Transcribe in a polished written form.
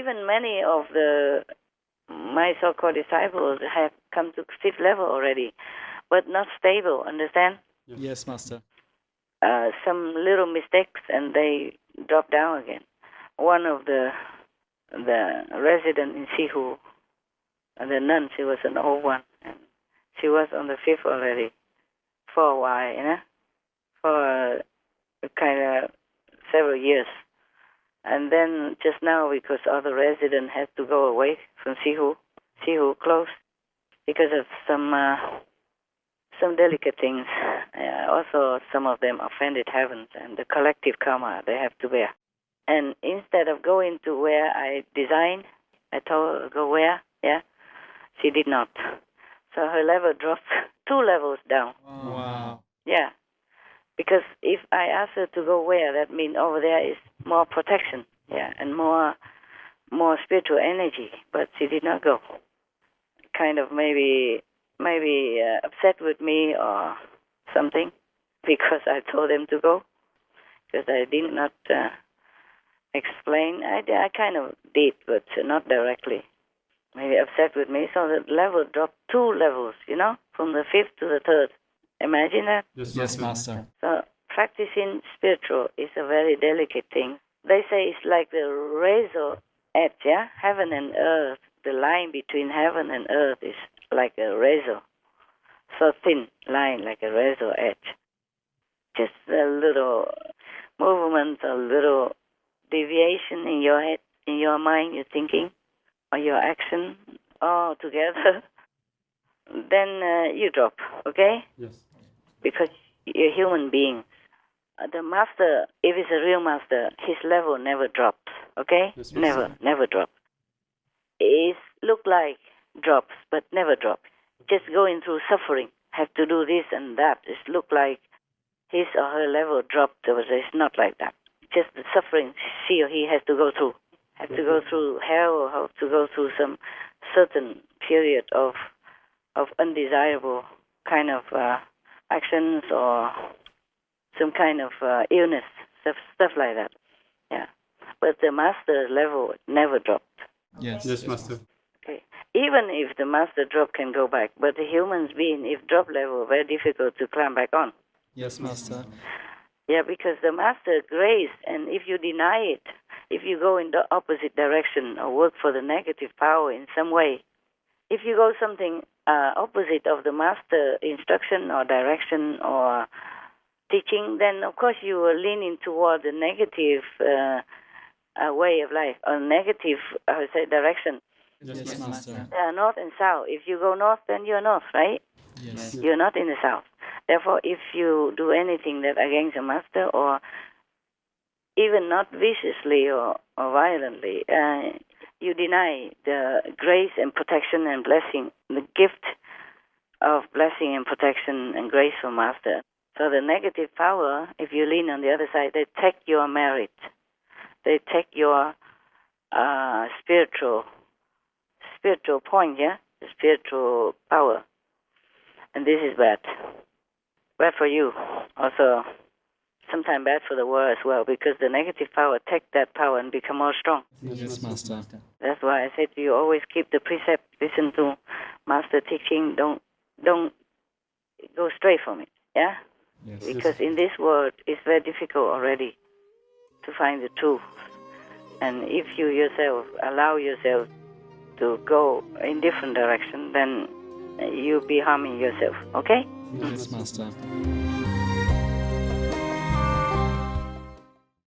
even many of my so-called disciples have come to fifth level already, but not stable, understand? Yes, Master. Some little mistakes and they drop down again. One of the resident in Sihu, the nun, she was an old one, and she was on the fifth already for a while, for kind of several years. And then just now, because all the residents had to go away from Sihu closed because of some delicate things. Also, some of them offended heavens and the collective karma they have to bear. And instead of going to where I designed, I told her go where, she did not. So her level dropped 2 levels down. Wow. Yeah. Because if I ask her to go where, that means over there is more protection, and more spiritual energy. But she did not go. Kind of maybe upset with me or something because I told them to go. Because I did not explain. I kind of did, but not directly. Maybe upset with me. So the level dropped 2 levels, from the 5th to the 3rd. Imagine that? Yes, Master. So practicing spiritual is a very delicate thing. They say it's like the razor edge, heaven and earth. The line between heaven and earth is like a razor. So thin line, like a razor edge. Just a little movement, a little deviation in your head, in your mind, your thinking, or your action, all together. Then you drop, okay? Yes. Because you're human beings. The master, if it's a real master, his level never drops, okay? Yes, never drops. It look like drops, but never drops. Just going through suffering, have to do this and that. It look like his or her level dropped, but it's not like that. Just the suffering she or he has to go through. Have to go through hell or have to go through some certain period of undesirable kind of actions or some kind of illness, stuff like that. Yeah. But the master level never dropped. Yes, Master. Okay. Even if the master drop can go back, but the humans being, if drop level, very difficult to climb back on. Yes, Master. Yeah, because the master grace, and if you deny it, if you go in the opposite direction or work for the negative power in some way, if you go something opposite of the master instruction or direction or teaching, then of course you are leaning toward the negative way of life, or negative, direction. Yes, Master. North and south. If you go north, then you're north, right? Yes. You're not in the south. Therefore, if you do anything that against the master, or even not viciously or violently, you deny the grace and protection and blessing, the gift of blessing and protection and grace from master. So the negative power, if you lean on the other side, they take your merit. They take your spiritual point, the spiritual power. And this is bad. Bad for you. Also, sometimes bad for the world as well, because the negative power take that power and become more strong. Yes, Master. That's why I say to you, always keep the precept, listen to master teaching, don't go stray from it, yeah? Yes. Because in this world, it's very difficult already to find the truth. And if you yourself allow yourself to go in different direction, then you'll be harming yourself, okay? Yes, Master.